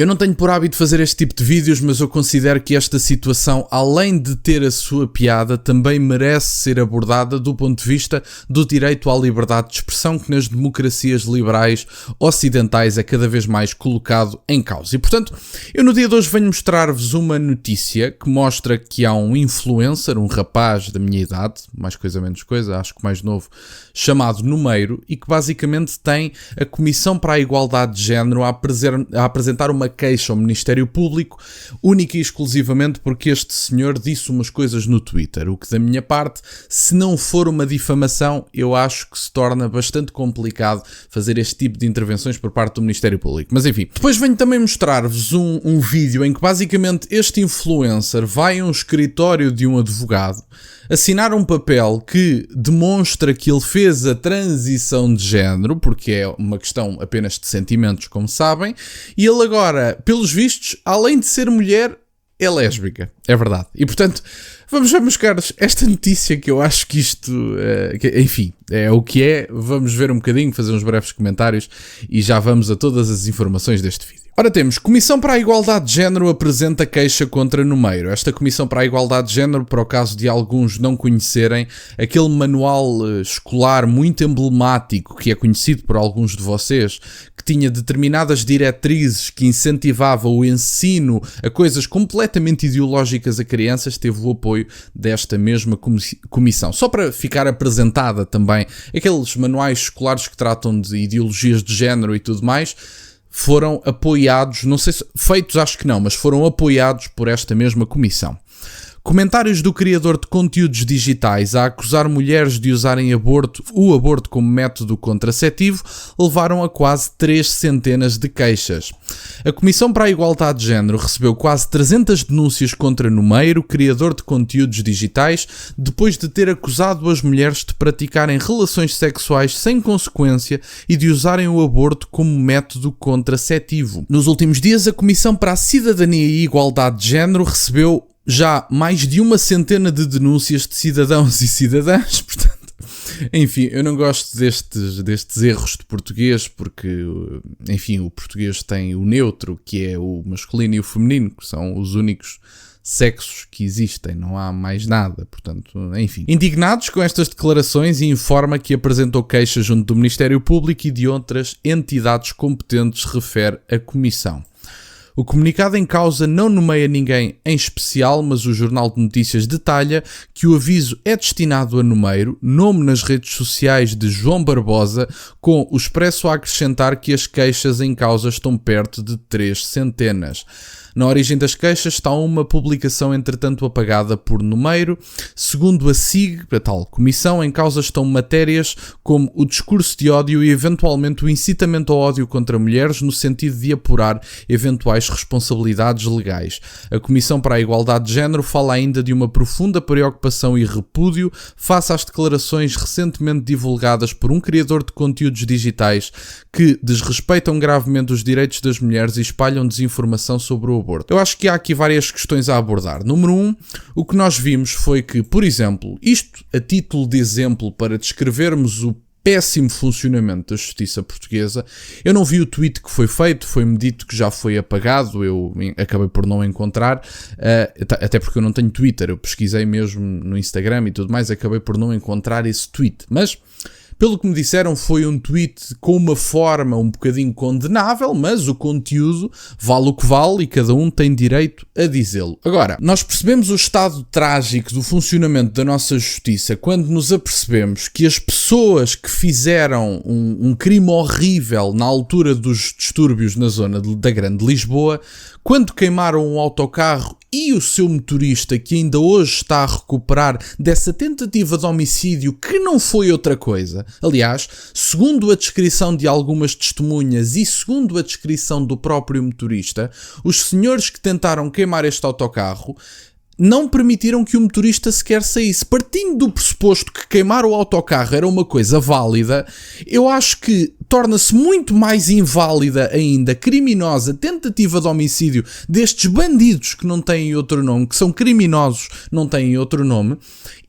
Eu não tenho por hábito fazer este tipo de vídeos, mas eu considero que esta situação, além de ter a sua piada, também merece ser abordada do ponto de vista do direito à liberdade de expressão, que nas democracias liberais ocidentais é cada vez mais colocado em causa. E, portanto, eu no dia de hoje venho mostrar-vos uma notícia que mostra que há um influencer, um rapaz da minha idade, mais coisa menos coisa, acho que mais novo, chamado Numeiro, e que basicamente tem a Comissão para a Igualdade de Género a apresentar uma queixa ao Ministério Público, única e exclusivamente porque este senhor disse umas coisas no Twitter, o que da minha parte, se não for uma difamação, eu acho que se torna bastante complicado fazer este tipo de intervenções por parte do Ministério Público. Mas enfim, depois venho também mostrar-vos um vídeo em que basicamente este influencer vai a um escritório de um advogado assinar um papel que demonstra que ele fez a transição de género, porque é uma questão apenas de sentimentos, como sabem, e ele agora, pelos vistos, além de ser mulher, é lésbica. É verdade. E portanto, vamos ver, meus caros, esta notícia que eu acho que isto, enfim, é o que é. Vamos ver um bocadinho, fazer uns breves comentários e já vamos a todas as informações deste vídeo. Ora, temos Comissão para a Igualdade de Género apresenta queixa contra Numeiro. Esta Comissão para a Igualdade de Género, para o caso de alguns não conhecerem, aquele manual escolar muito emblemático que é conhecido por alguns de vocês, que tinha determinadas diretrizes que incentivavam o ensino a coisas completamente ideológicas a crianças, teve o apoio desta mesma comissão. Só para ficar apresentada também, aqueles manuais escolares que tratam de ideologias de género e tudo mais, foram apoiados, não sei se feitos, acho que não, mas foram apoiados por esta mesma comissão. Comentários do criador de conteúdos digitais a acusar mulheres de usarem o aborto como método contraceptivo levaram a quase 300 de queixas. A Comissão para a Igualdade de Género recebeu quase 300 denúncias contra Numeiro, criador de conteúdos digitais, depois de ter acusado as mulheres de praticarem relações sexuais sem consequência e de usarem o aborto como método contraceptivo. Nos últimos dias, a Comissão para a Cidadania e Igualdade de Género recebeu já mais de 100 de denúncias de cidadãos e cidadãs, portanto, enfim, eu não gosto destes erros de português, porque, enfim, o português tem o neutro, que é o masculino e o feminino, que são os únicos sexos que existem, não há mais nada, portanto, enfim. Indignados com estas declarações, informa que apresentou queixa junto do Ministério Público e de outras entidades competentes, refere a Comissão. O comunicado em causa não nomeia ninguém em especial, mas o Jornal de Notícias detalha que o aviso é destinado a Numeiro, nome nas redes sociais de João Barbosa, com o expresso a acrescentar que as queixas em causa estão perto de 300. Na origem das queixas está uma publicação, entretanto apagada por Numeiro. Segundo a SIG, a tal comissão, em causa estão matérias como o discurso de ódio e eventualmente o incitamento ao ódio contra mulheres, no sentido de apurar eventuais responsabilidades legais. A Comissão para a Igualdade de Género fala ainda de uma profunda preocupação e repúdio face às declarações recentemente divulgadas por um criador de conteúdos digitais que desrespeitam gravemente os direitos das mulheres e espalham desinformação sobre o aborto. Eu acho que há aqui várias questões a abordar. Número 1, o que nós vimos foi que, por exemplo, isto a título de exemplo para descrevermos o péssimo funcionamento da justiça portuguesa, eu não vi o tweet que foi feito, foi-me dito que já foi apagado, eu acabei por não encontrar, até porque eu não tenho Twitter, eu pesquisei mesmo no Instagram e tudo mais, acabei por não encontrar esse tweet, mas pelo que me disseram, foi um tweet com uma forma um bocadinho condenável, mas o conteúdo vale o que vale e cada um tem direito a dizê-lo. Agora, nós percebemos o estado trágico do funcionamento da nossa justiça quando nos apercebemos que as pessoas que fizeram um crime horrível na altura dos distúrbios na zona da Grande Lisboa, quando queimaram um autocarro e o seu motorista, que ainda hoje está a recuperar dessa tentativa de homicídio que não foi outra coisa. Aliás, segundo a descrição de algumas testemunhas e segundo a descrição do próprio motorista, os senhores que tentaram queimar este autocarro não permitiram que o motorista sequer saísse. Partindo do pressuposto que queimar o autocarro era uma coisa válida, eu acho que torna-se muito mais inválida ainda, criminosa, tentativa de homicídio destes bandidos que não têm outro nome, que são criminosos, não têm outro nome,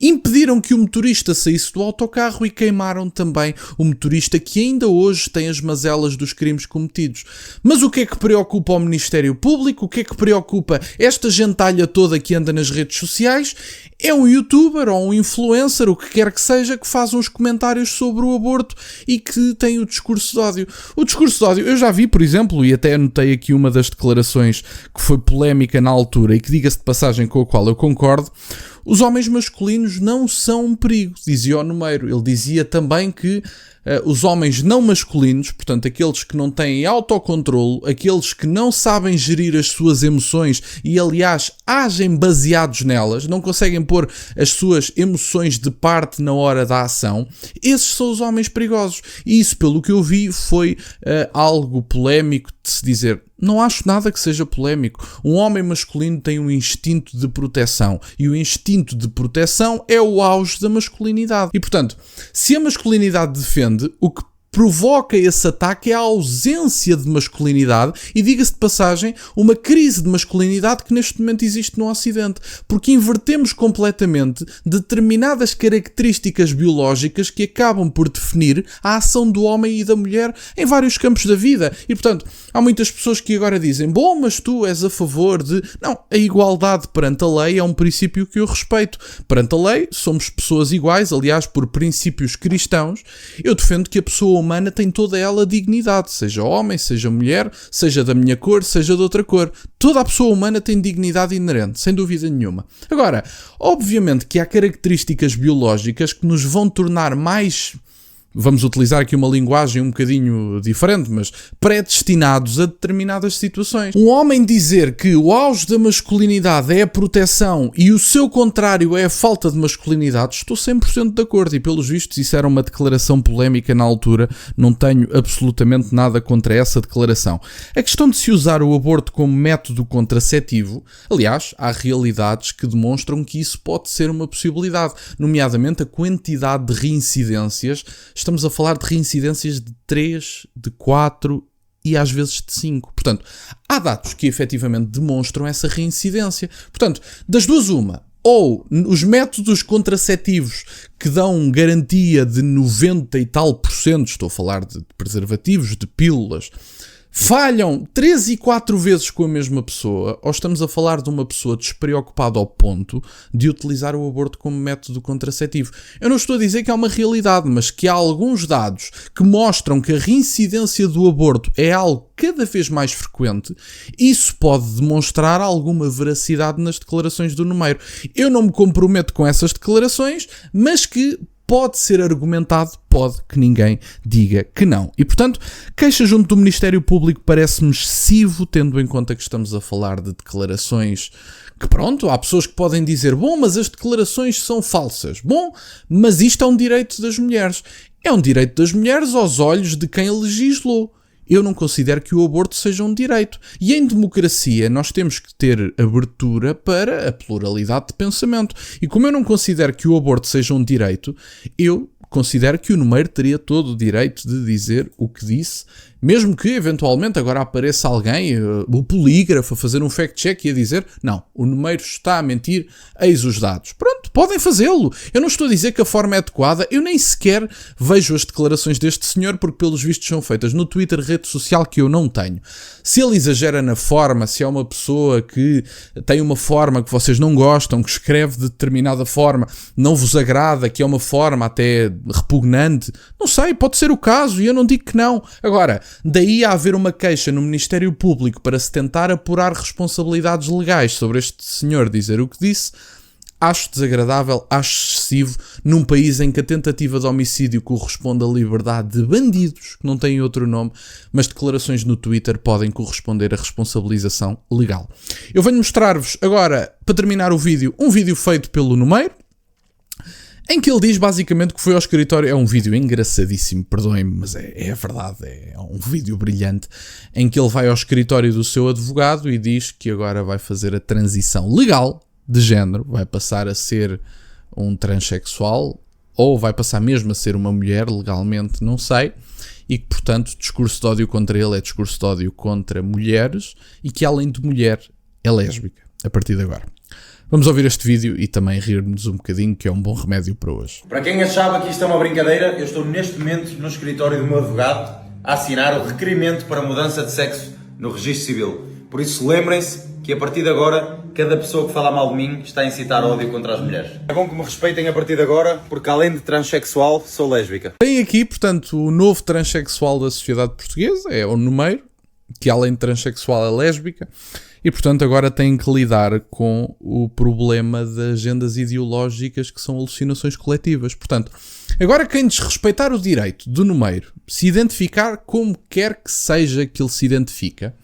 impediram que o motorista saísse do autocarro e queimaram também o motorista, que ainda hoje tem as mazelas dos crimes cometidos. Mas o que é que preocupa o Ministério Público? O que é que preocupa esta gentalha toda que anda nas redes sociais? É um youtuber ou um influencer, o que quer que seja, que faz uns comentários sobre o aborto e que tem o discurso de ódio. O discurso de ódio, eu já vi, por exemplo, e até anotei aqui uma das declarações que foi polémica na altura e que, diga-se de passagem, com a qual eu concordo. Os homens masculinos não são um perigo, dizia o Numeiro. Ele dizia também que os homens não masculinos, portanto aqueles que não têm autocontrolo, aqueles que não sabem gerir as suas emoções e aliás agem baseados nelas, não conseguem pôr as suas emoções de parte na hora da ação, esses são os homens perigosos. E isso, pelo que eu vi, foi algo polémico de se dizer. Não acho nada que seja polémico. Um homem masculino tem um instinto de proteção e o instinto de proteção é o auge da masculinidade. E portanto, se a masculinidade defende, o que provoca esse ataque é a ausência de masculinidade e, diga-se de passagem, uma crise de masculinidade que neste momento existe no Ocidente, porque invertemos completamente determinadas características biológicas que acabam por definir a ação do homem e da mulher em vários campos da vida. E, portanto, há muitas pessoas que agora dizem, bom, mas tu és a favor de... Não, a igualdade perante a lei é um princípio que eu respeito. Perante a lei, somos pessoas iguais, aliás, por princípios cristãos, eu defendo que a pessoa humana tem toda ela dignidade, seja homem, seja mulher, seja da minha cor, seja de outra cor. Toda a pessoa humana tem dignidade inerente, sem dúvida nenhuma. Agora, obviamente que há características biológicas que nos vão tornar mais... Vamos utilizar aqui uma linguagem um bocadinho diferente, mas predestinados a determinadas situações. Um homem dizer que o auge da masculinidade é a proteção e o seu contrário é a falta de masculinidade, estou 100% de acordo e, pelos vistos, isso era uma declaração polémica na altura, não tenho absolutamente nada contra essa declaração. A questão de se usar o aborto como método contraceptivo, aliás, há realidades que demonstram que isso pode ser uma possibilidade, nomeadamente a quantidade de reincidências. Estamos a falar de reincidências de 3, de 4 e às vezes de 5. Portanto, há dados que efetivamente demonstram essa reincidência. Portanto, das duas uma, ou os métodos contraceptivos que dão garantia de 90 e tal %, estou a falar de preservativos, de pílulas, falham 3 e 4 vezes com a mesma pessoa, ou estamos a falar de uma pessoa despreocupada ao ponto de utilizar o aborto como método contraceptivo. Eu não estou a dizer que é uma realidade, mas que há alguns dados que mostram que a reincidência do aborto é algo cada vez mais frequente. Isso pode demonstrar alguma veracidade nas declarações do Numeiro. Eu não me comprometo com essas declarações, mas que pode ser argumentado, pode que ninguém diga que não. E, portanto, queixa junto do Ministério Público parece-me excessivo, tendo em conta que estamos a falar de declarações que, pronto, há pessoas que podem dizer, bom, mas as declarações são falsas. Bom, mas isto é um direito das mulheres. É um direito das mulheres aos olhos de quem legislou. Eu não considero que o aborto seja um direito. E em democracia nós temos que ter abertura para a pluralidade de pensamento. E como eu não considero que o aborto seja um direito, eu considero que o Numeiro teria todo o direito de dizer o que disse, mesmo que eventualmente agora apareça alguém, o polígrafo, a fazer um fact-check e a dizer, não, o Numeiro está a mentir, eis os dados. Pronto, podem fazê-lo. Eu não estou a dizer que a forma é adequada, eu nem sequer vejo as declarações deste senhor, porque pelos vistos são feitas no Twitter, rede social que eu não tenho. Se ele exagera na forma, se é uma pessoa que tem uma forma que vocês não gostam, que escreve de determinada forma, não vos agrada, que é uma forma até repugnante, não sei, pode ser o caso e eu não digo que não. Agora, daí a haver uma queixa no Ministério Público para se tentar apurar responsabilidades legais sobre este senhor dizer o que disse, acho desagradável, acho excessivo, num país em que a tentativa de homicídio corresponde à liberdade de bandidos, que não têm outro nome, mas declarações no Twitter podem corresponder à responsabilização legal. Eu venho mostrar-vos agora, para terminar o vídeo, um vídeo feito pelo Numeiro, em que ele diz basicamente que foi ao escritório. É um vídeo engraçadíssimo, perdoem-me, mas é verdade, é um vídeo brilhante, em que ele vai ao escritório do seu advogado e diz que agora vai fazer a transição legal de género, vai passar a ser um transexual, ou vai passar mesmo a ser uma mulher legalmente, não sei, e que, portanto, discurso de ódio contra ele é discurso de ódio contra mulheres e que, além de mulher, é lésbica, a partir de agora. Vamos ouvir este vídeo e também rir-nos um bocadinho, que é um bom remédio para hoje. Para quem achava que isto é uma brincadeira, eu estou neste momento no escritório do meu advogado a assinar o requerimento para mudança de sexo no registro civil. Por isso, lembrem-se que a partir de agora, cada pessoa que fala mal de mim está a incitar ódio contra as mulheres. É bom que me respeitem a partir de agora, porque além de transexual, sou lésbica. Tem aqui, portanto, o novo transexual da sociedade portuguesa, é o Numeiro, que além de transexual é lésbica, e portanto agora tem que lidar com o problema das agendas ideológicas que são alucinações coletivas. Portanto, agora quem desrespeitar o direito do Numeiro se identificar como quer que seja que ele se identifica,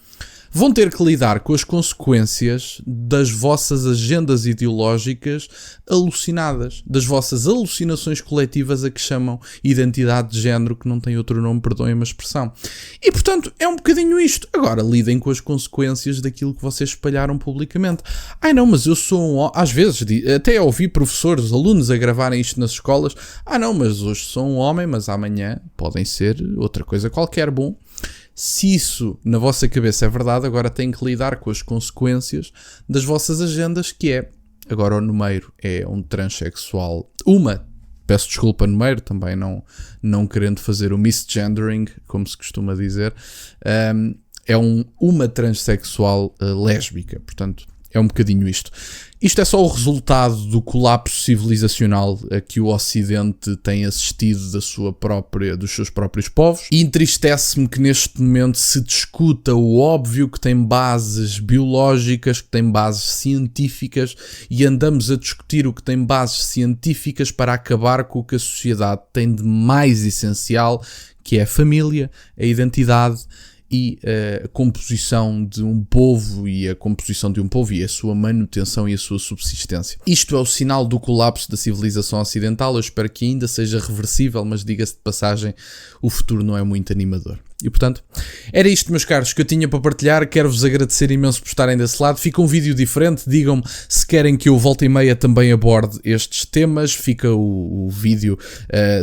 vão ter que lidar com as consequências das vossas agendas ideológicas alucinadas, das vossas alucinações coletivas a que chamam identidade de género, que não tem outro nome, perdoem-me a expressão. E, portanto, é um bocadinho isto. Agora, lidem com as consequências daquilo que vocês espalharam publicamente. Ai não, mas eu sou às vezes, até ouvi professores, alunos a gravarem isto nas escolas. Não, mas hoje sou um homem, mas amanhã podem ser outra coisa qualquer. Bom, se isso na vossa cabeça é verdade, agora têm que lidar com as consequências das vossas agendas, que é, agora o Numeiro é um transexual, peço desculpa Numeiro, também não querendo fazer o misgendering, como se costuma dizer, é uma transexual lésbica, portanto é um bocadinho isto. Isto é só o resultado do colapso civilizacional a que o Ocidente tem assistido dos seus próprios povos. E entristece-me que neste momento se discuta o óbvio que tem bases biológicas, que tem bases científicas, e andamos a discutir o que tem bases científicas para acabar com o que a sociedade tem de mais essencial, que é a família, a identidade e a composição de um povo e a sua manutenção e a sua subsistência. Isto é o sinal do colapso da civilização ocidental. Eu espero que ainda seja reversível, mas diga-se de passagem, o futuro não é muito animador. E portanto, era isto, meus caros, que eu tinha para partilhar. Quero-vos agradecer imenso por estarem desse lado. Fica um vídeo diferente, digam-me se querem que eu volta e meia também aborde estes temas. Fica o vídeo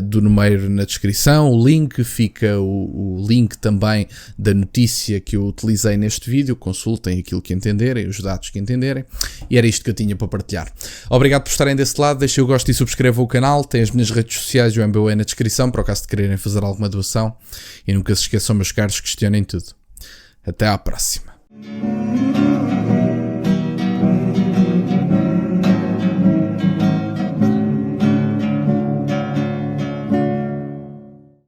do Numeiro na descrição, o link, fica o link também da notícia que eu utilizei neste vídeo. Consultem aquilo que entenderem, os dados que entenderem. E era isto que eu tinha para partilhar. Obrigado por estarem desse lado, deixem o gosto e subscrevam o canal. Tem as minhas redes sociais e o MBA na descrição, para o caso de quererem fazer alguma doação. E nunca se esqueçam, meus caros, questionem tudo. Até à próxima.